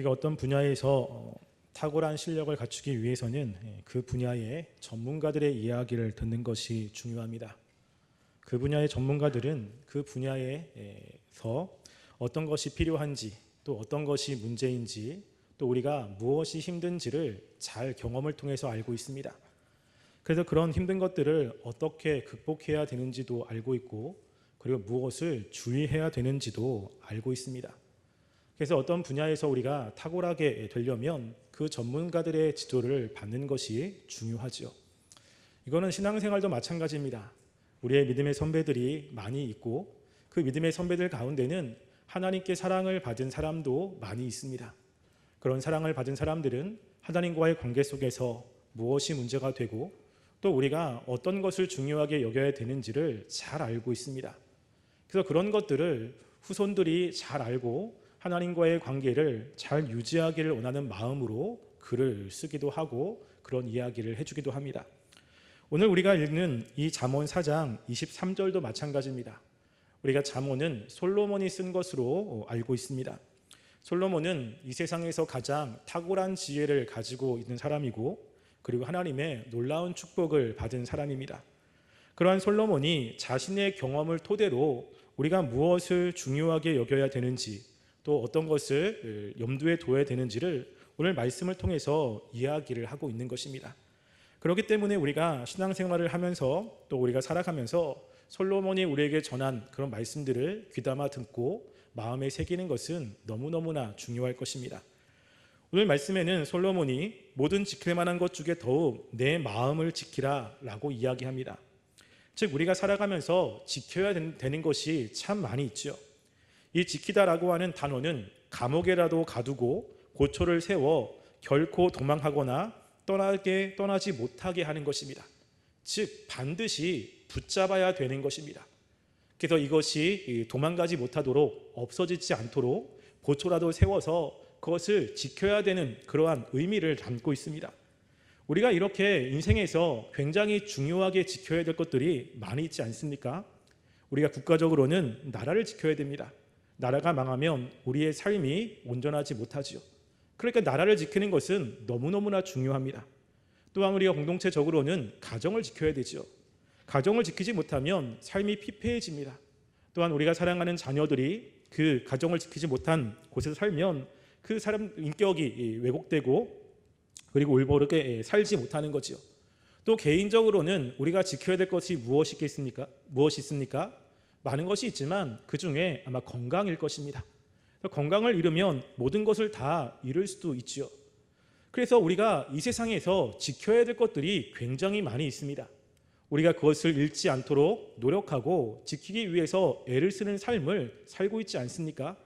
우리가 어떤 분야에서 탁월한 실력을 갖추기 위해서는 그 분야의 전문가들의 이야기를 듣는 것이 중요합니다. 그 분야의 전문가들은 그 분야에서 어떤 것이 필요한지, 또 어떤 것이 문제인지, 또 우리가 무엇이 힘든지를 잘 경험을 통해서 알고 있습니다. 그래서 그런 힘든 것들을 어떻게 극복해야 되는지도 알고 있고, 그리고 무엇을 주의해야 되는지도 알고 있습니다. 그래서 어떤 분야에서 우리가 탁월하게 되려면 그 전문가들의 지도를 받는 것이 중요하죠. 이거는 신앙생활도 마찬가지입니다. 우리의 믿음의 선배들이 많이 있고, 그 믿음의 선배들 가운데는 하나님께 사랑을 받은 사람도 많이 있습니다. 그런 사랑을 받은 사람들은 하나님과의 관계 속에서 무엇이 문제가 되고, 또 우리가 어떤 것을 중요하게 여겨야 되는지를 잘 알고 있습니다. 그래서 그런 것들을 후손들이 잘 알고 하나님과의 관계를 잘 유지하기를 원하는 마음으로 글을 쓰기도 하고 그런 이야기를 해주기도 합니다. 오늘 우리가 읽는 이 잠언 4장 23절도 마찬가지입니다. 우리가 잠언은 솔로몬이 쓴 것으로 알고 있습니다. 솔로몬은 이 세상에서 가장 탁월한 지혜를 가지고 있는 사람이고, 그리고 하나님의 놀라운 축복을 받은 사람입니다. 그러한 솔로몬이 자신의 경험을 토대로 우리가 무엇을 중요하게 여겨야 되는지, 또 어떤 것을 염두에 둬야 되는지를 오늘 말씀을 통해서 이야기를 하고 있는 것입니다. 그렇기 때문에 우리가 신앙생활을 하면서 또 우리가 살아가면서 솔로몬이 우리에게 전한 그런 말씀들을 귀담아 듣고 마음에 새기는 것은 너무너무나 중요할 것입니다. 오늘 말씀에는 솔로몬이 모든 지킬 만한 것 중에 더욱 내 마음을 지키라 라고 이야기합니다. 즉 우리가 살아가면서 지켜야 되는 것이 참 많이 있죠. 이 지키다라고 하는 단어는 감옥에라도 가두고 고초를 세워 결코 도망하거나 떠나지 못하게 하는 것입니다. 즉 반드시 붙잡아야 되는 것입니다. 그래서 이것이 도망가지 못하도록 없어지지 않도록 고초라도 세워서 그것을 지켜야 되는 그러한 의미를 담고 있습니다. 우리가 이렇게 인생에서 굉장히 중요하게 지켜야 될 것들이 많이 있지 않습니까? 우리가 국가적으로는 나라를 지켜야 됩니다. 나라가 망하면 우리의 삶이 온전하지 못하지요. 그러니까 나라를 지키는 것은 너무너무나 중요합니다. 또한 우리가 공동체적으로는 가정을 지켜야 되죠. 가정을 지키지 못하면 삶이 피폐해집니다. 또한 우리가 사랑하는 자녀들이 그 가정을 지키지 못한 곳에서 살면 그 사람 인격이 왜곡되고 그리고 올바르게 살지 못하는 거지요. 또 개인적으로는 우리가 지켜야 될 것이 무엇이 있습니까? 많은 것이 있지만 그 중에 아마 건강일 것입니다. 건강을 잃으면 모든 것을 다 잃을 수도 있죠. 그래서 우리가 이 세상에서 지켜야 될 것들이 굉장히 많이 있습니다. 우리가 그것을 잃지 않도록 노력하고 지키기 위해서 애를 쓰는 삶을 살고 있지 않습니까?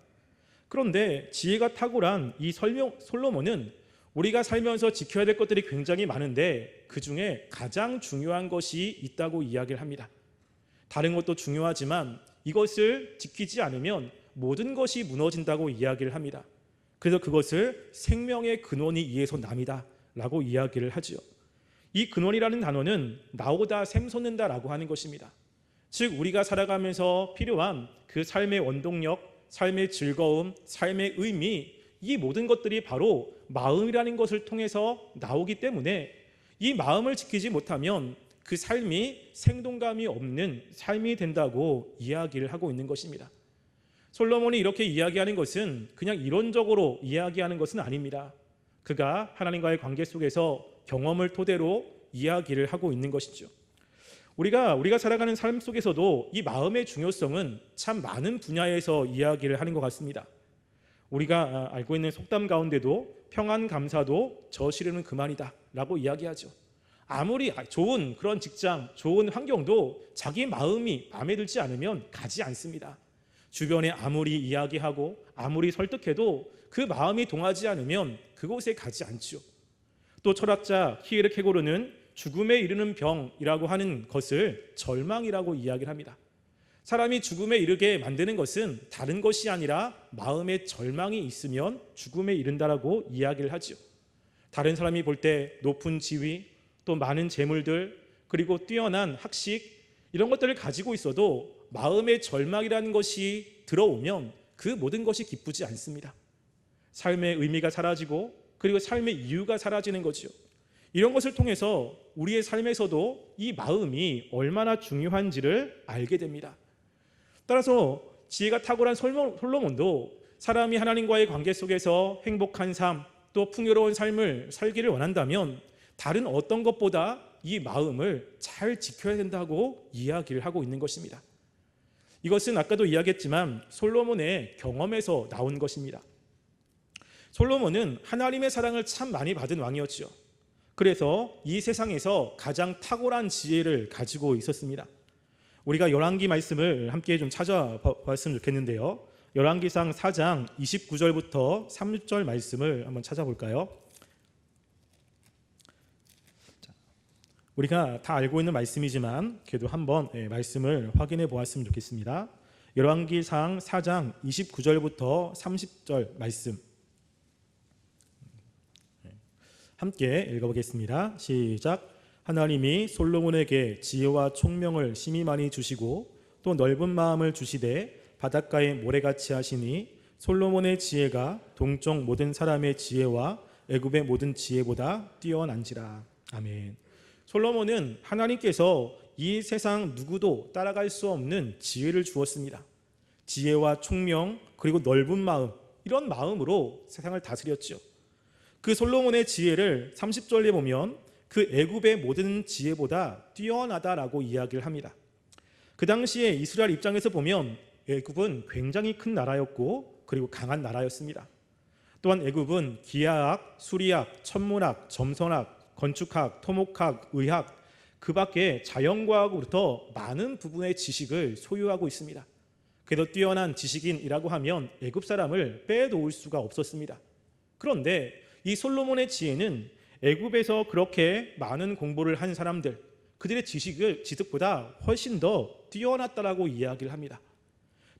그런데 지혜가 탁월한 이 솔로몬은 우리가 살면서 지켜야 될 것들이 굉장히 많은데 그 중에 가장 중요한 것이 있다고 이야기를 합니다. 다른 것도 중요하지만 이것을 지키지 않으면 모든 것이 무너진다고 이야기를 합니다. 그래서 그것을 생명의 근원이 이에서 남이다 라고 이야기를 하죠. 이 근원이라는 단어는 나오다 샘솟는다 라고 하는 것입니다. 즉 우리가 살아가면서 필요한 그 삶의 원동력, 삶의 즐거움, 삶의 의미, 이 모든 것들이 바로 마음이라는 것을 통해서 나오기 때문에 이 마음을 지키지 못하면 그 삶이 생동감이 없는 삶이 된다고 이야기를 하고 있는 것입니다. 솔로몬이 이렇게 이야기하는 것은 그냥 이론적으로 이야기하는 것은 아닙니다. 그가 하나님과의 관계 속에서 경험을 토대로 이야기를 하고 있는 것이죠. 우리가 살아가는 삶 속에서도 이 마음의 중요성은 참 많은 분야에서 이야기를 하는 것 같습니다. 우리가 알고 있는 속담 가운데도 평안 감사도 저시르는 그만이다 라고 이야기하죠. 아무리 좋은 그런 직장, 좋은 환경도 자기 마음이 마음에 들지 않으면 가지 않습니다. 주변에 아무리 이야기하고 아무리 설득해도 그 마음이 동하지 않으면 그곳에 가지 않죠. 또 철학자 키에르케고르는 죽음에 이르는 병이라고 하는 것을 절망이라고 이야기를 합니다. 사람이 죽음에 이르게 만드는 것은 다른 것이 아니라 마음에 절망이 있으면 죽음에 이른다라고 이야기를 하죠. 다른 사람이 볼 때 높은 지위, 또 많은 재물들, 그리고 뛰어난 학식 이런 것들을 가지고 있어도 마음의 절망이라는 것이 들어오면 그 모든 것이 기쁘지 않습니다. 삶의 의미가 사라지고 그리고 삶의 이유가 사라지는 거지요. 이런 것을 통해서 우리의 삶에서도 이 마음이 얼마나 중요한지를 알게 됩니다. 따라서 지혜가 탁월한 솔로몬도 사람이 하나님과의 관계 속에서 행복한 삶, 또 풍요로운 삶을 살기를 원한다면 다른 어떤 것보다 이 마음을 잘 지켜야 된다고 이야기를 하고 있는 것입니다. 이것은 아까도 이야기했지만 솔로몬의 경험에서 나온 것입니다. 솔로몬은 하나님의 사랑을 참 많이 받은 왕이었죠. 그래서 이 세상에서 가장 탁월한 지혜를 가지고 있었습니다. 우리가 열왕기 말씀을 함께 좀 찾아봤으면 좋겠는데요. 열왕기상 4장 29절부터 30절 말씀을 한번 찾아볼까요? 우리가 다 알고 있는 말씀이지만 그래도 한번 말씀을 확인해 보았으면 좋겠습니다. 열왕기상 4장 29절부터 30절 말씀 함께 읽어보겠습니다. 시작. 하나님이 솔로몬에게 지혜와 총명을 심히 많이 주시고 또 넓은 마음을 주시되 바닷가에 모래같이 하시니 솔로몬의 지혜가 동쪽 모든 사람의 지혜와 애굽의 모든 지혜보다 뛰어난지라. 아멘. 솔로몬은 하나님께서 이 세상 누구도 따라갈 수 없는 지혜를 주었습니다. 지혜와 총명 그리고 넓은 마음, 이런 마음으로 세상을 다스렸죠. 그 솔로몬의 지혜를 30절에 보면 그 애굽의 모든 지혜보다 뛰어나다라고 이야기를 합니다. 그 당시에 이스라엘 입장에서 보면 애굽은 굉장히 큰 나라였고 그리고 강한 나라였습니다. 또한 애굽은 기하학, 수리학, 천문학, 점선학, 건축학, 토목학, 의학, 그 밖에 자연과학으로부터 많은 부분의 지식을 소유하고 있습니다. 그래도 뛰어난 지식인이라고 하면 애굽 사람을 빼놓을 수가 없었습니다. 그런데 이 솔로몬의 지혜는 애굽에서 그렇게 많은 공부를 한 사람들, 그들의 지식보다 훨씬 더 뛰어났다라고 이야기를 합니다.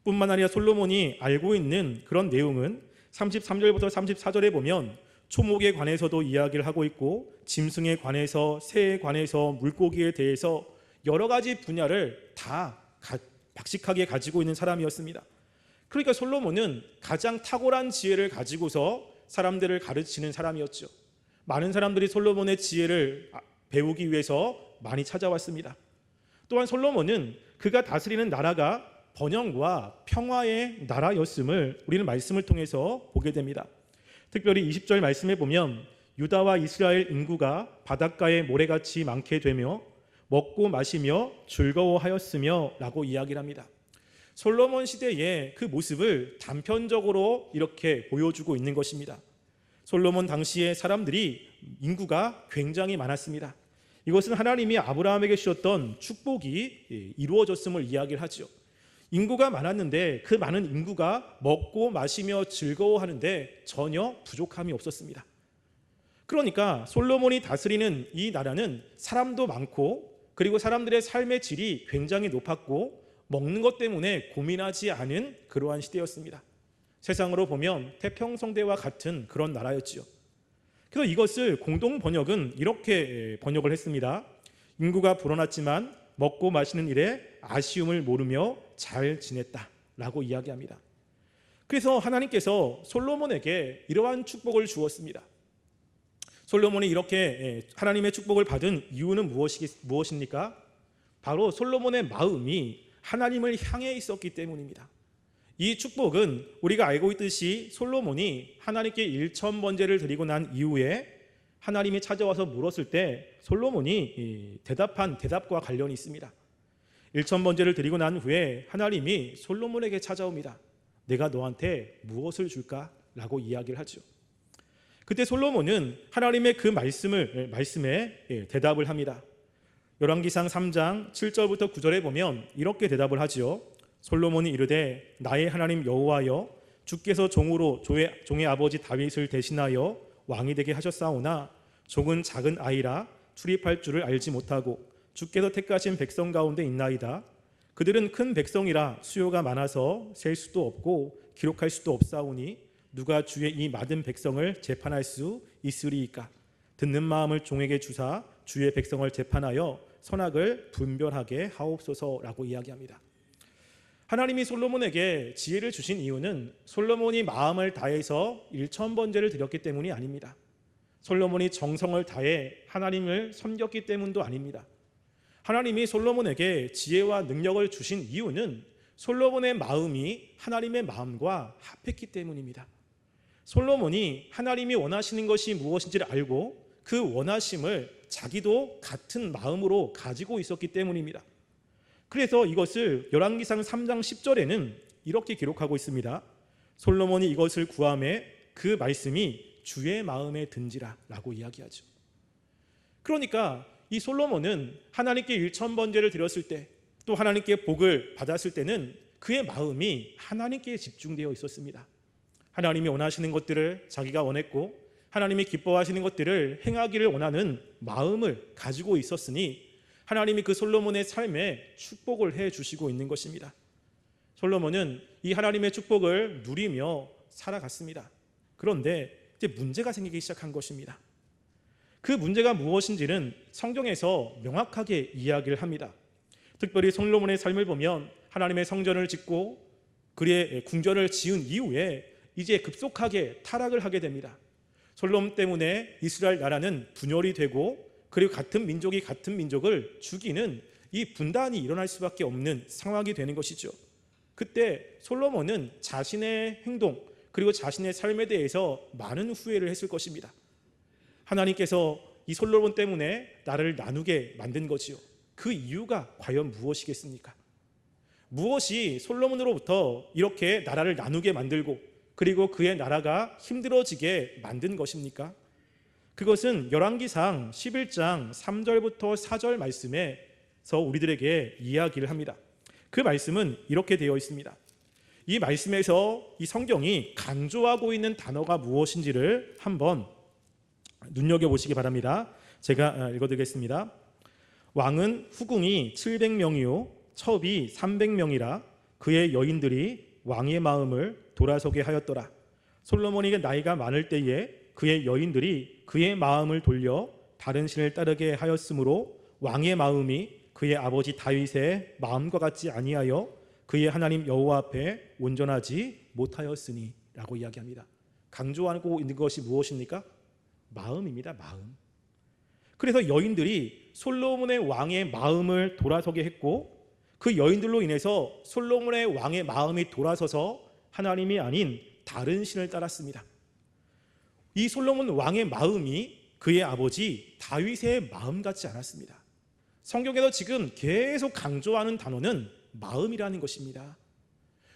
뿐만 아니라 솔로몬이 알고 있는 그런 내용은 33절부터 34절에 보면 초목에 관해서도 이야기를 하고 있고 짐승에 관해서, 새에 관해서, 물고기에 대해서 여러 가지 분야를 다 박식하게 가지고 있는 사람이었습니다. 그러니까 솔로몬은 가장 탁월한 지혜를 가지고서 사람들을 가르치는 사람이었죠. 많은 사람들이 솔로몬의 지혜를 배우기 위해서 많이 찾아왔습니다. 또한 솔로몬은 그가 다스리는 나라가 번영과 평화의 나라였음을 우리는 말씀을 통해서 보게 됩니다. 특별히 20절 말씀에 보면 유다와 이스라엘 인구가 바닷가에 모래같이 많게 되며 먹고 마시며 즐거워하였으며 라고 이야기를 합니다. 솔로몬 시대의 그 모습을 단편적으로 이렇게 보여주고 있는 것입니다. 솔로몬 당시의 사람들이 인구가 굉장히 많았습니다. 이것은 하나님이 아브라함에게 주셨던 축복이 이루어졌음을 이야기를 하죠. 인구가 많았는데 그 많은 인구가 먹고 마시며 즐거워하는데 전혀 부족함이 없었습니다. 그러니까 솔로몬이 다스리는 이 나라는 사람도 많고 그리고 사람들의 삶의 질이 굉장히 높았고 먹는 것 때문에 고민하지 않은 그러한 시대였습니다. 세상으로 보면 태평성대와 같은 그런 나라였지요. 그래서 이것을 공동 번역은 이렇게 번역을 했습니다. 인구가 불어났지만 먹고 마시는 일에 아쉬움을 모르며 잘 지냈다라고 이야기합니다. 그래서 하나님께서 솔로몬에게 이러한 축복을 주었습니다. 솔로몬이 이렇게 하나님의 축복을 받은 이유는 무엇입니까? 바로 솔로몬의 마음이 하나님을 향해 있었기 때문입니다. 이 축복은 우리가 알고 있듯이 솔로몬이 하나님께 1000번제를 드리고 난 이후에 하나님이 찾아와서 물었을 때 솔로몬이 대답한 대답과 관련이 있습니다. 1000번제를 드리고 난 후에 하나님이 솔로몬에게 찾아옵니다. 내가 너한테 무엇을 줄까? 라고 이야기를 하죠. 그때 솔로몬은 하나님의 그 말씀에 대답을 합니다. 열왕기상 3장 7절부터 9절에 보면 이렇게 대답을 하지요. 솔로몬이 이르되 나의 하나님 여호와여 주께서 종으로 종의 아버지 다윗을 대신하여 왕이 되게 하셨사오나 종은 작은 아이라 출입할 줄을 알지 못하고 주께서 택하신 백성 가운데 있나이다. 그들은 큰 백성이라 수요가 많아서 셀 수도 없고 기록할 수도 없사오니 누가 주의 이 많은 백성을 재판할 수 있으리이까. 듣는 마음을 종에게 주사 주의 백성을 재판하여 선악을 분별하게 하옵소서라고 이야기합니다. 하나님이 솔로몬에게 지혜를 주신 이유는 솔로몬이 마음을 다해서 1000번제를 드렸기 때문이 아닙니다. 솔로몬이 정성을 다해 하나님을 섬겼기 때문도 아닙니다. 하나님이 솔로몬에게 지혜와 능력을 주신 이유는 솔로몬의 마음이 하나님의 마음과 합했기 때문입니다. 솔로몬이 하나님이 원하시는 것이 무엇인지를 알고 그 원하심을 자기도 같은 마음으로 가지고 있었기 때문입니다. 그래서 이것을 열왕기상 3장 10절에는 이렇게 기록하고 있습니다. 솔로몬이 이것을 구하매 그 말씀이 주의 마음에 든지라 라고 이야기하죠. 그러니까 이 솔로몬은 하나님께 1000번제를 드렸을 때, 또 하나님께 복을 받았을 때는 그의 마음이 하나님께 집중되어 있었습니다. 하나님이 원하시는 것들을 자기가 원했고 하나님이 기뻐하시는 것들을 행하기를 원하는 마음을 가지고 있었으니 하나님이 그 솔로몬의 삶에 축복을 해 주시고 있는 것입니다. 솔로몬은 이 하나님의 축복을 누리며 살아갔습니다. 그런데 이제 문제가 생기기 시작한 것입니다. 그 문제가 무엇인지는 성경에서 명확하게 이야기를 합니다. 특별히 솔로몬의 삶을 보면 하나님의 성전을 짓고 그의 궁전을 지은 이후에 이제 급속하게 타락을 하게 됩니다. 솔로몬 때문에 이스라엘 나라는 분열이 되고, 그리고 같은 민족이 같은 민족을 죽이는 이 분단이 일어날 수밖에 없는 상황이 되는 것이죠. 그때 솔로몬은 자신의 행동 그리고 자신의 삶에 대해서 많은 후회를 했을 것입니다. 하나님께서 이 솔로몬 때문에 나라를 나누게 만든 거지요. 그 이유가 과연 무엇이겠습니까? 무엇이 솔로몬으로부터 이렇게 나라를 나누게 만들고 그리고 그의 나라가 힘들어지게 만든 것입니까? 그것은 열왕기상 11장 3절부터 4절 말씀에서 우리들에게 이야기를 합니다. 그 말씀은 이렇게 되어 있습니다. 이 말씀에서 이 성경이 강조하고 있는 단어가 무엇인지를 한번 눈여겨보시기 바랍니다. 제가 읽어드리겠습니다. 왕은 후궁이 700명이요 첩이 300명이라 그의 여인들이 왕의 마음을 돌아서게 하였더라. 솔로몬이 나이가 많을 때에 그의 여인들이 그의 마음을 돌려 다른 신을 따르게 하였으므로 왕의 마음이 그의 아버지 다윗의 마음과 같지 아니하여 그의 하나님 여호와 앞에 온전하지 못하였으니 라고 이야기합니다. 강조하고 있는 것이 무엇입니까? 마음입니다. 마음. 그래서 여인들이 솔로몬의 왕의 마음을 돌아서게 했고, 그 여인들로 인해서 솔로몬의 왕의 마음이 돌아서서 하나님이 아닌 다른 신을 따랐습니다. 이 솔로몬 왕의 마음이 그의 아버지 다윗의 마음 같지 않았습니다. 성경에서 지금 계속 강조하는 단어는 마음이라는 것입니다.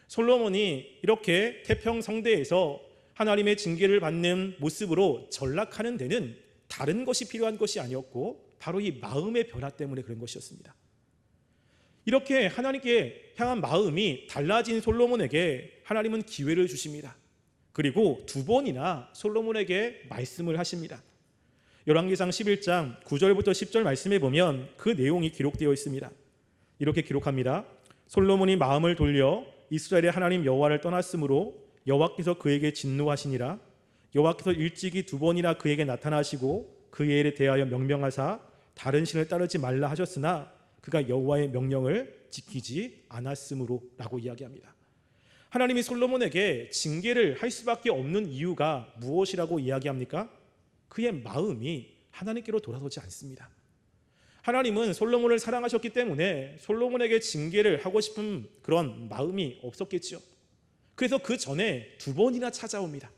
솔로몬이 이렇게 태평성대에서 하나님의 징계를 받는 모습으로 전락하는 데는 다른 것이 필요한 것이 아니었고 바로 이 마음의 변화 때문에 그런 것이었습니다. 이렇게 하나님께 향한 마음이 달라진 솔로몬에게 하나님은 기회를 주십니다. 그리고 2번이나 솔로몬에게 말씀을 하십니다. 열왕기상 11장 9절부터 10절 말씀에 보면 그 내용이 기록되어 있습니다. 이렇게 기록합니다. 솔로몬이 마음을 돌려 이스라엘의 하나님 여호와를 떠났으므로 여호와께서 그에게 진노하시니라. 여호와께서 일찍이 2번이나 그에게 나타나시고 그의 일에 대하여 명령하사 다른 신을 따르지 말라 하셨으나 그가 여호와의 명령을 지키지 않았으므로 라고 이야기합니다. 하나님이 솔로몬에게 징계를 할 수밖에 없는 이유가 무엇이라고 이야기합니까? 그의 마음이 하나님께로 돌아서지 않습니다. 하나님은 솔로몬을 사랑하셨기 때문에 솔로몬에게 징계를 하고 싶은 그런 마음이 없었겠죠. 그래서 그 전에 2번이나 찾아옵니다.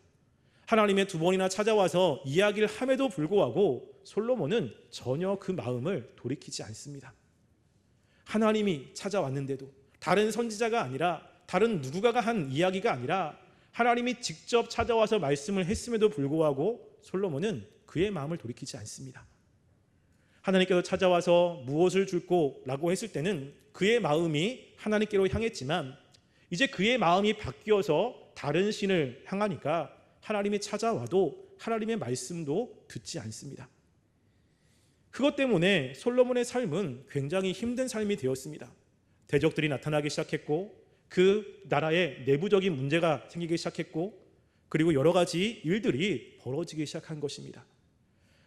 하나님의 2번이나 찾아와서 이야기를 함에도 불구하고 솔로몬은 전혀 그 마음을 돌이키지 않습니다. 하나님이 찾아왔는데도, 다른 선지자가 아니라 다른 누군가가 한 이야기가 아니라 하나님이 직접 찾아와서 말씀을 했음에도 불구하고 솔로몬은 그의 마음을 돌이키지 않습니다. 하나님께서 찾아와서 무엇을 줄고 라고 했을 때는 그의 마음이 하나님께로 향했지만 이제 그의 마음이 바뀌어서 다른 신을 향하니까 하나님이 찾아와도 하나님의 말씀도 듣지 않습니다. 그것 때문에 솔로몬의 삶은 굉장히 힘든 삶이 되었습니다. 대적들이 나타나기 시작했고 그 나라에 내부적인 문제가 생기기 시작했고 그리고 여러 가지 일들이 벌어지기 시작한 것입니다.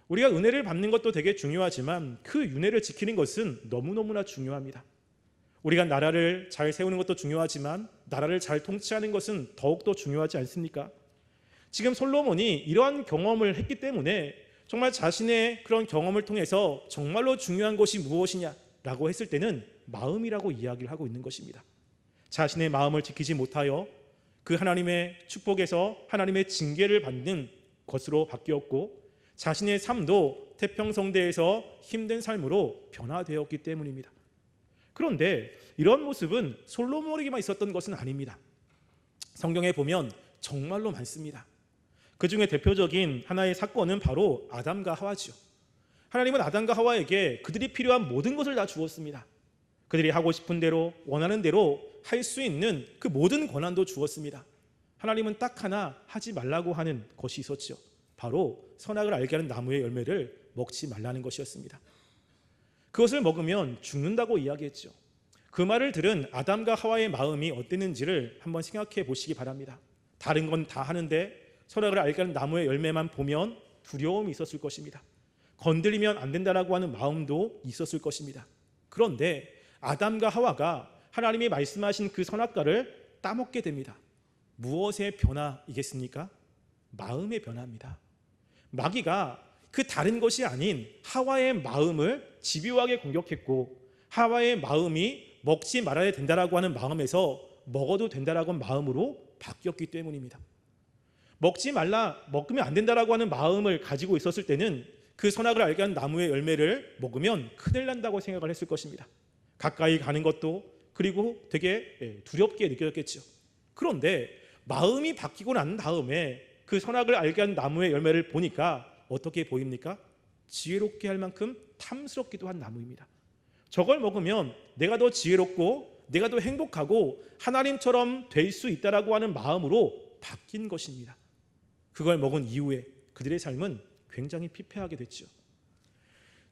우리가 은혜를 받는 것도 되게 중요하지만 그 은혜를 지키는 것은 너무너무나 중요합니다. 우리가 나라를 잘 세우는 것도 중요하지만 나라를 잘 통치하는 것은 더욱더 중요하지 않습니까? 지금 솔로몬이 이러한 경험을 했기 때문에 정말 자신의 그런 경험을 통해서 정말로 중요한 것이 무엇이냐라고 했을 때는 마음이라고 이야기를 하고 있는 것입니다. 자신의 마음을 지키지 못하여 그 하나님의 축복에서 하나님의 징계를 받는 것으로 바뀌었고 자신의 삶도 태평성대에서 힘든 삶으로 변화되었기 때문입니다. 그런데 이런 모습은 솔로몬에게만 있었던 것은 아닙니다. 성경에 보면 정말로 많습니다. 그 중에 대표적인 하나의 사건은 바로 아담과 하와지요. 하나님은 아담과 하와에게 그들이 필요한 모든 것을 다 주었습니다. 그들이 하고 싶은 대로 원하는 대로 할 수 있는 그 모든 권한도 주었습니다. 하나님은 딱 하나 하지 말라고 하는 것이 있었죠. 바로 선악을 알게 하는 나무의 열매를 먹지 말라는 것이었습니다. 그것을 먹으면 죽는다고 이야기했죠. 그 말을 들은 아담과 하와의 마음이 어땠는지를 한번 생각해 보시기 바랍니다. 다른 건 다 하는데 선악을 알게 하는 나무의 열매만 보면 두려움이 있었을 것입니다. 건드리면 안 된다라고 하는 마음도 있었을 것입니다. 그런데 아담과 하와가 하나님이 말씀하신 그 선악과를 따먹게 됩니다. 무엇의 변화이겠습니까? 마음의 변화입니다. 마귀가 그 다른 것이 아닌 하와의 마음을 집요하게 공격했고 하와의 마음이 먹지 말아야 된다라고 하는 마음에서 먹어도 된다라고 하는 마음으로 바뀌었기 때문입니다. 먹으면 안 된다라고 하는 마음을 가지고 있었을 때는 그 선악을 알게 하는 나무의 열매를 먹으면 큰일 난다고 생각을 했을 것입니다. 가까이 가는 것도 그리고 되게 두렵게 느껴졌겠죠. 그런데 마음이 바뀌고 난 다음에 그 선악을 알게 하는 나무의 열매를 보니까 어떻게 보입니까? 지혜롭게 할 만큼 탐스럽기도 한 나무입니다. 저걸 먹으면 내가 더 지혜롭고 내가 더 행복하고 하나님처럼 될 수 있다라고 하는 마음으로 바뀐 것입니다. 그걸 먹은 이후에 그들의 삶은 굉장히 피폐하게 됐죠.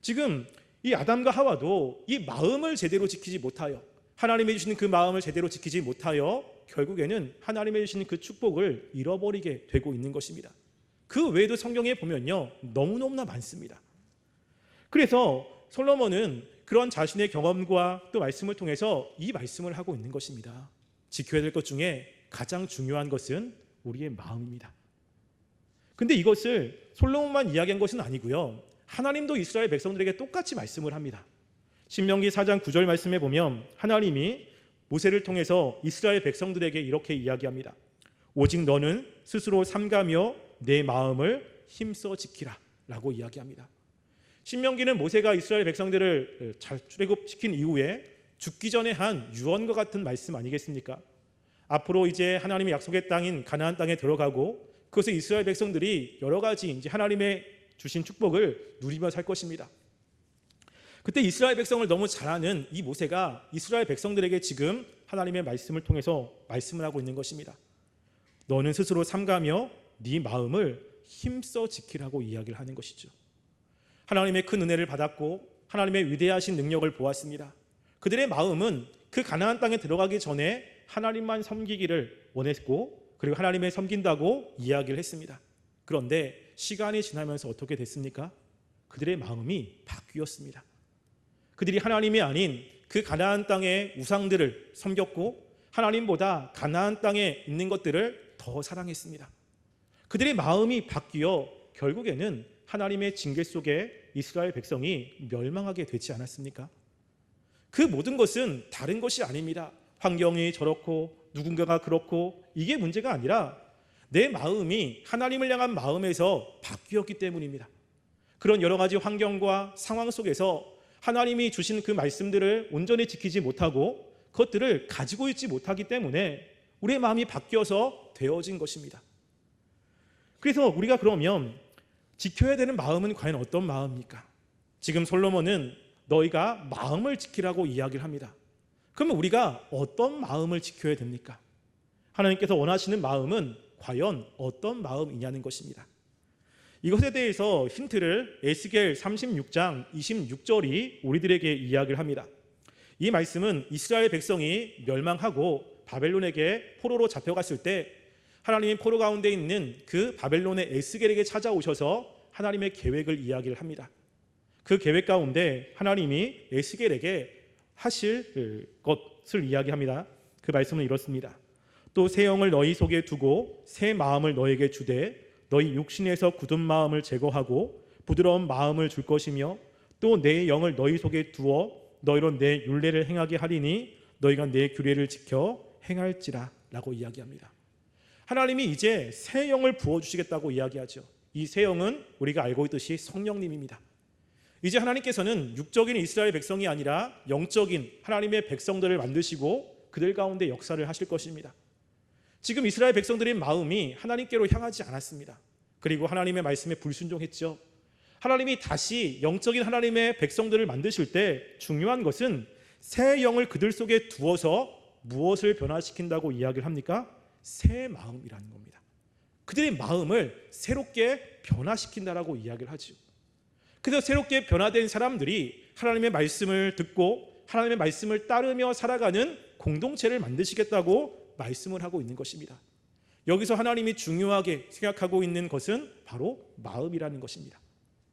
지금 이 아담과 하와도 이 마음을 제대로 지키지 못하여 하나님이 주시는 그 마음을 제대로 지키지 못하여 결국에는 하나님이 주시는 그 축복을 잃어버리게 되고 있는 것입니다. 그 외에도 성경에 보면요 너무너무나 많습니다. 그래서 솔로몬은 그런 자신의 경험과 또 말씀을 통해서 이 말씀을 하고 있는 것입니다. 지켜야 될 것 중에 가장 중요한 것은 우리의 마음입니다. 근데 이것을 솔로몬만 이야기한 것은 아니고요. 하나님도 이스라엘 백성들에게 똑같이 말씀을 합니다. 신명기 4장 9절 말씀에 보면 하나님이 모세를 통해서 이스라엘 백성들에게 이렇게 이야기합니다. 오직 너는 스스로 삼가며 내 마음을 힘써 지키라 라고 이야기합니다. 신명기는 모세가 이스라엘 백성들을 잘 출애굽시킨 이후에 죽기 전에 한 유언과 같은 말씀 아니겠습니까? 앞으로 이제 하나님의 약속의 땅인 가나안 땅에 들어가고 그것을 이스라엘 백성들이 여러 가지 이제 하나님의 주신 축복을 누리며 살 것입니다. 그때 이스라엘 백성을 너무 잘 아는 이 모세가 이스라엘 백성들에게 지금 하나님의 말씀을 통해서 말씀을 하고 있는 것입니다. 너는 스스로 삼가며 네 마음을 힘써 지키라고 이야기를 하는 것이죠. 하나님의 큰 은혜를 받았고 하나님의 위대하신 능력을 보았습니다. 그들의 마음은 그 가나안 땅에 들어가기 전에 하나님만 섬기기를 원했고 그리고 하나님을 섬긴다고 이야기를 했습니다. 그런데 시간이 지나면서 어떻게 됐습니까? 그들의 마음이 바뀌었습니다. 그들이 하나님이 아닌 그 가나안 땅의 우상들을 섬겼고 하나님보다 가나안 땅에 있는 것들을 더 사랑했습니다. 그들의 마음이 바뀌어 결국에는 하나님의 징계 속에 이스라엘 백성이 멸망하게 되지 않았습니까? 그 모든 것은 다른 것이 아닙니다. 환경이 저렇고 누군가가 그렇고 이게 문제가 아니라 내 마음이 하나님을 향한 마음에서 바뀌었기 때문입니다. 그런 여러 가지 환경과 상황 속에서 하나님이 주신 그 말씀들을 온전히 지키지 못하고 그것들을 가지고 있지 못하기 때문에 우리의 마음이 바뀌어서 되어진 것입니다. 그래서 우리가 그러면 지켜야 되는 마음은 과연 어떤 마음입니까? 지금 솔로몬은 너희가 마음을 지키라고 이야기를 합니다. 그러면 우리가 어떤 마음을 지켜야 됩니까? 하나님께서 원하시는 마음은 과연 어떤 마음이냐는 것입니다. 이것에 대해서 힌트를 에스겔 36장 26절이 우리들에게 이야기를 합니다. 이 말씀은 이스라엘 백성이 멸망하고 바벨론에게 포로로 잡혀갔을 때 하나님이 포로 가운데 있는 그 바벨론의 에스겔에게 찾아오셔서 하나님의 계획을 이야기를 합니다. 그 계획 가운데 하나님이 에스겔에게 하실 것을 이야기합니다. 그 말씀은 이렇습니다. 또 새 영을 너희 속에 두고 새 마음을 너에게 주되 너희 육신에서 굳은 마음을 제거하고 부드러운 마음을 줄 것이며 또 내 영을 너희 속에 두어 너희로 내 율례를 행하게 하리니 너희가 내 규례를 지켜 행할지라 라고 이야기합니다. 하나님이 이제 새 영을 부어주시겠다고 이야기하죠. 이 새 영은 우리가 알고 있듯이 성령님입니다. 이제 하나님께서는 육적인 이스라엘 백성이 아니라 영적인 하나님의 백성들을 만드시고 그들 가운데 역사를 하실 것입니다. 지금 이스라엘 백성들의 마음이 하나님께로 향하지 않았습니다. 그리고 하나님의 말씀에 불순종했죠. 하나님이 다시 영적인 하나님의 백성들을 만드실 때 중요한 것은 새 영을 그들 속에 두어서 무엇을 변화시킨다고 이야기를 합니까? 새 마음이라는 겁니다. 그들의 마음을 새롭게 변화시킨다라고 이야기를 하죠. 그래서 새롭게 변화된 사람들이 하나님의 말씀을 듣고 하나님의 말씀을 따르며 살아가는 공동체를 만드시겠다고 말씀을 하고 있는 것입니다. 여기서 하나님이 중요하게 생각하고 있는 것은 바로 마음이라는 것입니다.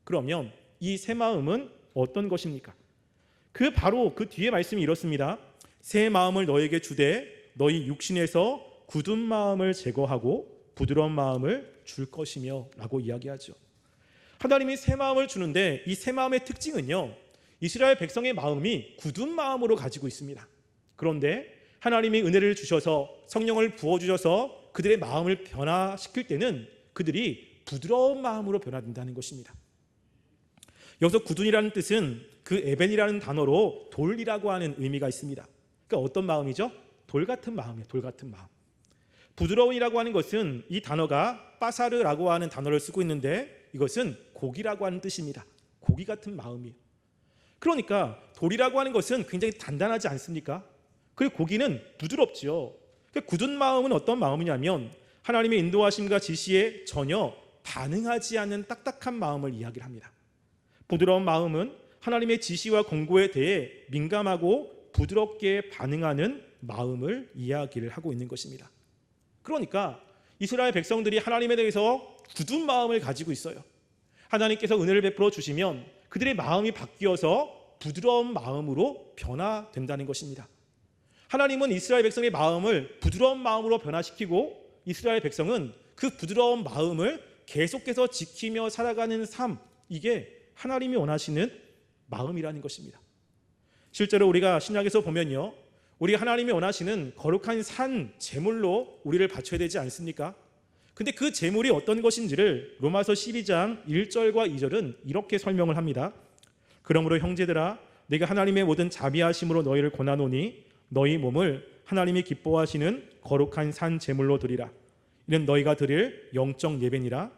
그러면 이 새 마음은 어떤 것입니까? 바로 그 뒤에 말씀이 이렇습니다. 새 마음을 너에게 주되 너희 육신에서 굳은 마음을 제거하고 부드러운 마음을 줄 것이며 라고 이야기하죠. 하나님이 새 마음을 주는데 이 새 마음의 특징은요, 이스라엘 백성의 마음이 굳은 마음으로 가지고 있습니다. 그런데 하나님이 은혜를 주셔서 성령을 부어주셔서 그들의 마음을 변화시킬 때는 그들이 부드러운 마음으로 변화된다는 것입니다. 여기서 굳은이라는 뜻은 그 에벤이라는 단어로 돌이라고 하는 의미가 있습니다. 그러니까 어떤 마음이죠? 돌 같은 마음이에요. 돌 같은 마음. 부드러운이라고 하는 것은 이 단어가 빠사르라고 하는 단어를 쓰고 있는데 이것은 고기라고 하는 뜻입니다. 고기 같은 마음이에요. 그러니까 돌이라고 하는 것은 굉장히 단단하지 않습니까? 그리고 고기는 부드럽죠. 굳은 마음은 어떤 마음이냐면 하나님의 인도하심과 지시에 전혀 반응하지 않는 딱딱한 마음을 이야기를 합니다. 부드러운 마음은 하나님의 지시와 권고에 대해 민감하고 부드럽게 반응하는 마음을 이야기를 하고 있는 것입니다. 그러니까 이스라엘 백성들이 하나님에 대해서 굳은 마음을 가지고 있어요. 하나님께서 은혜를 베풀어 주시면 그들의 마음이 바뀌어서 부드러운 마음으로 변화된다는 것입니다. 하나님은 이스라엘 백성의 마음을 부드러운 마음으로 변화시키고 이스라엘 백성은 그 부드러운 마음을 계속해서 지키며 살아가는 삶, 이게 하나님이 원하시는 마음이라는 것입니다. 실제로 우리가 신약에서 보면요, 우리가 하나님이 원하시는 거룩한 산 제물로 우리를 바쳐야 되지 않습니까? 근데 그 제물이 어떤 것인지를 로마서 12장 1절과 2절은 이렇게 설명을 합니다. 그러므로 형제들아 내가 하나님의 모든 자비하심으로 너희를 권하노니 너희 몸을 하나님이 기뻐하시는 거룩한 산 제물로 드리라. 이는 너희가 드릴 영적 예배니라.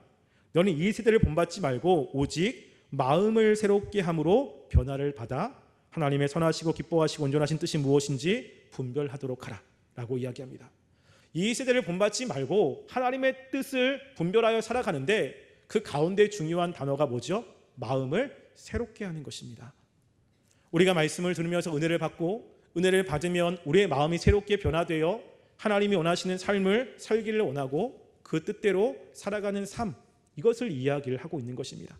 너는 이 세대를 본받지 말고 오직 마음을 새롭게 함으로 변화를 받아 하나님의 선하시고 기뻐하시고 온전하신 뜻이 무엇인지 분별하도록 하라 라고 이야기합니다. 이 세대를 본받지 말고 하나님의 뜻을 분별하여 살아가는데 그 가운데 중요한 단어가 뭐죠? 마음을 새롭게 하는 것입니다. 우리가 말씀을 들으면서 은혜를 받고 은혜를 받으면 우리의 마음이 새롭게 변화되어 하나님이 원하시는 삶을 살기를 원하고 그 뜻대로 살아가는 삶, 이것을 이야기를 하고 있는 것입니다.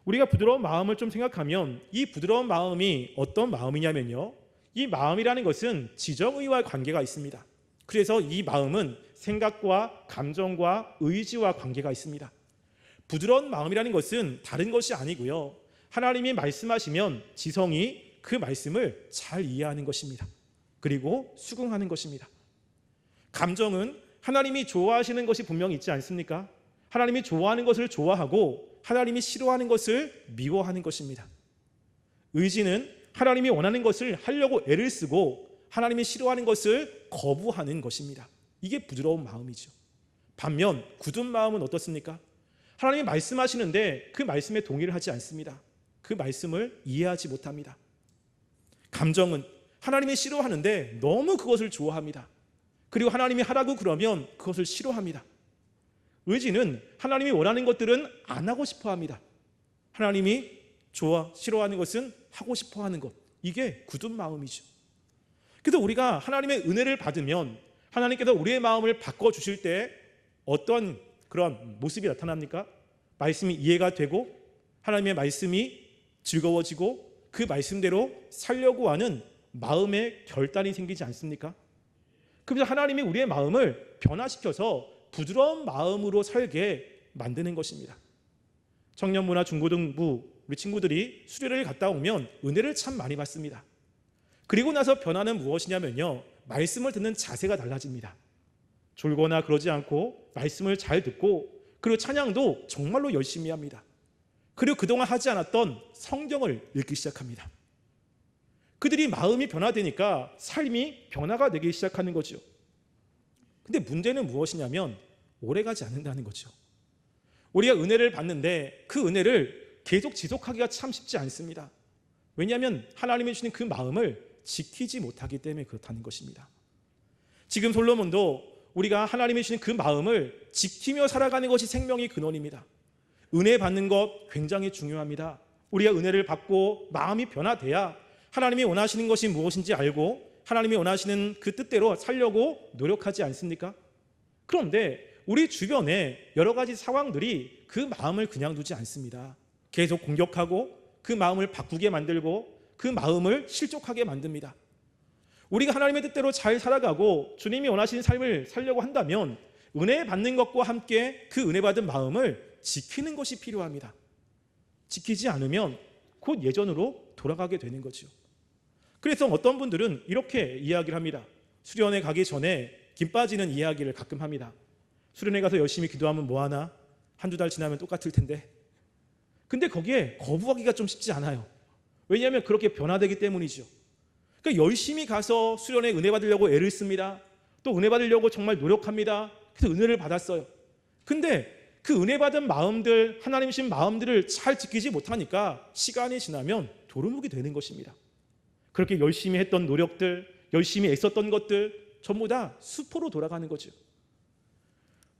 우리가 부드러운 마음을 좀 생각하면 이 부드러운 마음이 어떤 마음이냐면요, 이 마음이라는 것은 지정의와 관계가 있습니다. 그래서 이 마음은 생각과 감정과 의지와 관계가 있습니다. 부드러운 마음이라는 것은 다른 것이 아니고요, 하나님이 말씀하시면 지성이 그 말씀을 잘 이해하는 것입니다. 그리고 수긍하는 것입니다. 감정은 하나님이 좋아하시는 것이 분명히 있지 않습니까? 하나님이 좋아하는 것을 좋아하고 하나님이 싫어하는 것을 미워하는 것입니다. 의지는 하나님이 원하는 것을 하려고 애를 쓰고 하나님이 싫어하는 것을 거부하는 것입니다. 이게 부드러운 마음이죠. 반면 굳은 마음은 어떻습니까? 하나님이 말씀하시는데 그 말씀에 동의를 하지 않습니다. 그 말씀을 이해하지 못합니다. 감정은 하나님이 싫어하는데 너무 그것을 좋아합니다. 그리고 하나님이 하라고 그러면 그것을 싫어합니다. 의지는 하나님이 원하는 것들은 안 하고 싶어 합니다. 하나님이 싫어하는 것은 하고 싶어 하는 것, 이게 굳은 마음이죠. 그래서 우리가 하나님의 은혜를 받으면 하나님께서 우리의 마음을 바꿔주실 때 어떤 그런 모습이 나타납니까? 말씀이 이해가 되고 하나님의 말씀이 즐거워지고 그 말씀대로 살려고 하는 마음의 결단이 생기지 않습니까? 그래서 하나님이 우리의 마음을 변화시켜서 부드러운 마음으로 살게 만드는 것입니다. 청년부나 중고등부 우리 친구들이 수련회를 갔다 오면 은혜를 참 많이 받습니다. 그리고 나서 변화는 무엇이냐면요, 말씀을 듣는 자세가 달라집니다. 졸거나 그러지 않고 말씀을 잘 듣고, 그리고 찬양도 정말로 열심히 합니다. 그리고 그동안 하지 않았던 성경을 읽기 시작합니다. 그들이 마음이 변화되니까 삶이 변화가 되기 시작하는 거죠. 근데 문제는 무엇이냐면 오래가지 않는다는 거죠. 우리가 은혜를 받는데 그 은혜를 계속 지속하기가 참 쉽지 않습니다. 왜냐하면 하나님이 주신 그 마음을 지키지 못하기 때문에 그렇다는 것입니다. 지금 솔로몬도 우리가 하나님이 주신 그 마음을 지키며 살아가는 것이 생명의 근원입니다. 은혜 받는 것 굉장히 중요합니다. 우리가 은혜를 받고 마음이 변화돼야 하나님이 원하시는 것이 무엇인지 알고 하나님이 원하시는 그 뜻대로 살려고 노력하지 않습니까? 그런데 우리 주변에 여러 가지 상황들이 그 마음을 그냥 두지 않습니다. 계속 공격하고 그 마음을 바꾸게 만들고 그 마음을 실족하게 만듭니다. 우리가 하나님의 뜻대로 잘 살아가고 주님이 원하시는 삶을 살려고 한다면 은혜 받는 것과 함께 그 은혜 받은 마음을 지키는 것이 필요합니다. 지키지 않으면 곧 예전으로 돌아가게 되는 거죠. 그래서 어떤 분들은 이렇게 이야기를 합니다. 수련회 가기 전에 김 빠지는 이야기를 가끔 합니다. 수련회 가서 열심히 기도하면 뭐하나? 한두 달 지나면 똑같을 텐데. 근데 거기에 거부하기가 좀 쉽지 않아요. 왜냐하면 그렇게 변화되기 때문이죠. 그러니까 열심히 가서 수련회 은혜 받으려고 애를 씁니다. 또 은혜 받으려고 정말 노력합니다. 그래서 은혜를 받았어요. 근데 그 은혜 받은 마음들, 하나님 주신 마음들을 잘 지키지 못하니까 시간이 지나면 도루묵이 되는 것입니다. 그렇게 열심히 했던 노력들, 열심히 애썼던 것들 전부 다 수포로 돌아가는 거죠.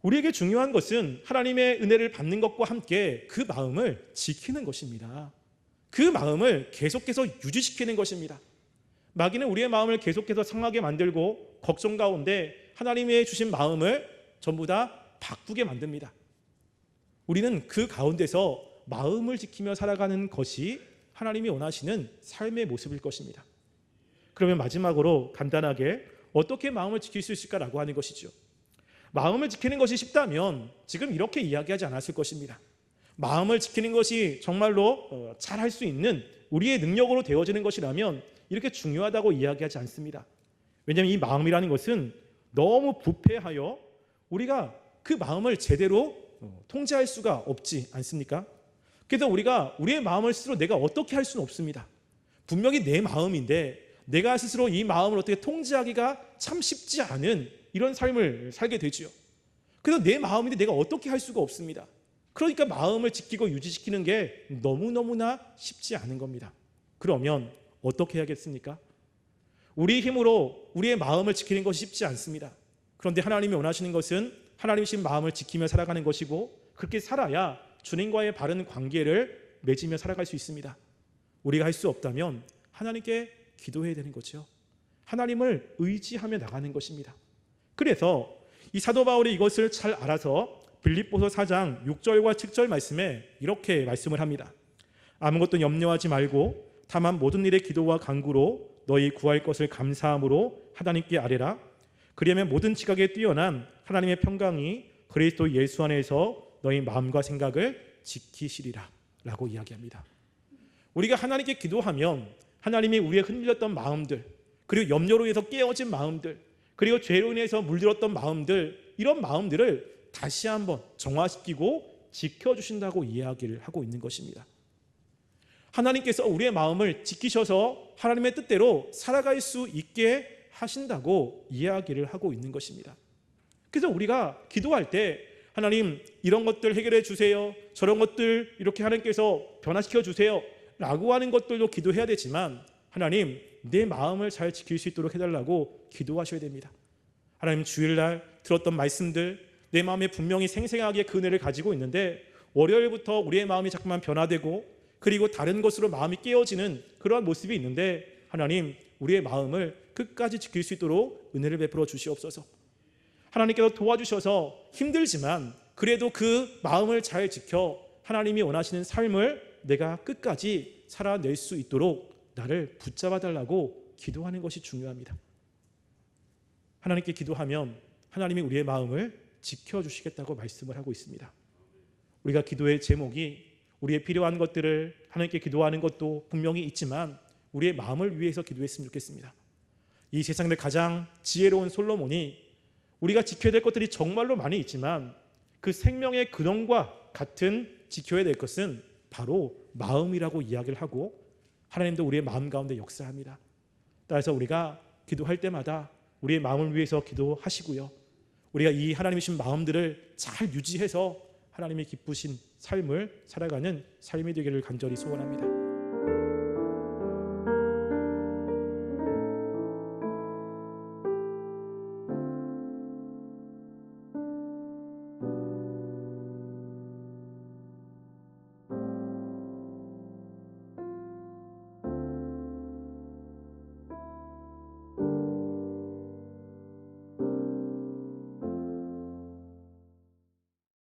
우리에게 중요한 것은 하나님의 은혜를 받는 것과 함께 그 마음을 지키는 것입니다. 그 마음을 계속해서 유지시키는 것입니다. 마귀는 우리의 마음을 계속해서 상하게 만들고 걱정 가운데 하나님의 주신 마음을 전부 다 바꾸게 만듭니다. 우리는 그 가운데서 마음을 지키며 살아가는 것이 하나님이 원하시는 삶의 모습일 것입니다. 그러면 마지막으로 간단하게 어떻게 마음을 지킬 수 있을까라고 하는 것이죠. 마음을 지키는 것이 쉽다면 지금 이렇게 이야기하지 않았을 것입니다. 마음을 지키는 것이 정말로 잘할 수 있는 우리의 능력으로 되어지는 것이라면 이렇게 중요하다고 이야기하지 않습니다. 왜냐하면 이 마음이라는 것은 너무 부패하여 우리가 그 마음을 제대로 통제할 수가 없지 않습니까? 그래서 우리가 우리의 마음을 스스로 내가 어떻게 할 수는 없습니다. 분명히 내 마음인데 내가 스스로 이 마음을 어떻게 통제하기가 참 쉽지 않은 이런 삶을 살게 되죠. 그래서 내 마음인데 내가 어떻게 할 수가 없습니다. 그러니까 마음을 지키고 유지시키는 게 너무너무나 쉽지 않은 겁니다. 그러면 어떻게 해야겠습니까? 우리 힘으로 우리의 마음을 지키는 것이 쉽지 않습니다. 그런데 하나님이 원하시는 것은 하나님의 신 마음을 지키며 살아가는 것이고 그렇게 살아야 주님과의 바른 관계를 맺으며 살아갈 수 있습니다. 우리가 할 수 없다면 하나님께 기도해야 되는 거죠. 하나님을 의지하며 나가는 것입니다. 그래서 이 사도 바울이 이것을 잘 알아서 빌립보서 4장 6절과 7절 말씀에 이렇게 말씀을 합니다. 아무것도 염려하지 말고 다만 모든 일에 기도와 간구로 너희 구할 것을 감사함으로 하나님께 아뢰라. 그리하면 모든 지각에 뛰어난 하나님의 평강이 그리스도 예수 안에서 너희 마음과 생각을 지키시리라 라고 이야기합니다. 우리가 하나님께 기도하면 하나님이 우리의 흔들렸던 마음들, 그리고 염려로 인해서 깨어진 마음들, 그리고 죄로 인해서 물들었던 마음들, 이런 마음들을 다시 한번 정화시키고 지켜주신다고 이야기를 하고 있는 것입니다. 하나님께서 우리의 마음을 지키셔서 하나님의 뜻대로 살아갈 수 있게 하신다고 이야기를 하고 있는 것입니다. 그래서 우리가 기도할 때 하나님 이런 것들 해결해 주세요, 저런 것들 이렇게 하나님께서 변화시켜 주세요 라고 하는 것들도 기도해야 되지만 하나님 내 마음을 잘 지킬 수 있도록 해달라고 기도하셔야 됩니다. 하나님 주일날 들었던 말씀들 내 마음에 분명히 생생하게 그 은혜를 가지고 있는데 월요일부터 우리의 마음이 자꾸만 변화되고 그리고 다른 것으로 마음이 깨어지는 그러한 모습이 있는데 하나님 우리의 마음을 끝까지 지킬 수 있도록 은혜를 베풀어 주시옵소서. 하나님께서 도와주셔서 힘들지만 그래도 그 마음을 잘 지켜 하나님이 원하시는 삶을 내가 끝까지 살아낼 수 있도록 나를 붙잡아 달라고 기도하는 것이 중요합니다. 하나님께 기도하면 하나님이 우리의 마음을 지켜주시겠다고 말씀을 하고 있습니다. 우리가 기도의 제목이 우리의 필요한 것들을 하나님께 기도하는 것도 분명히 있지만 우리의 마음을 위해서 기도했으면 좋겠습니다. 이 세상에 가장 지혜로운 솔로몬이 우리가 지켜야 될 것들이 정말로 많이 있지만 그 생명의 근원과 같은 지켜야 될 것은 바로 마음이라고 이야기를 하고 하나님도 우리의 마음 가운데 역사합니다. 따라서 우리가 기도할 때마다 우리의 마음을 위해서 기도하시고요. 우리가 이 하나님이신 마음들을 잘 유지해서 하나님이 기쁘신 삶을 살아가는 삶이 되기를 간절히 소원합니다.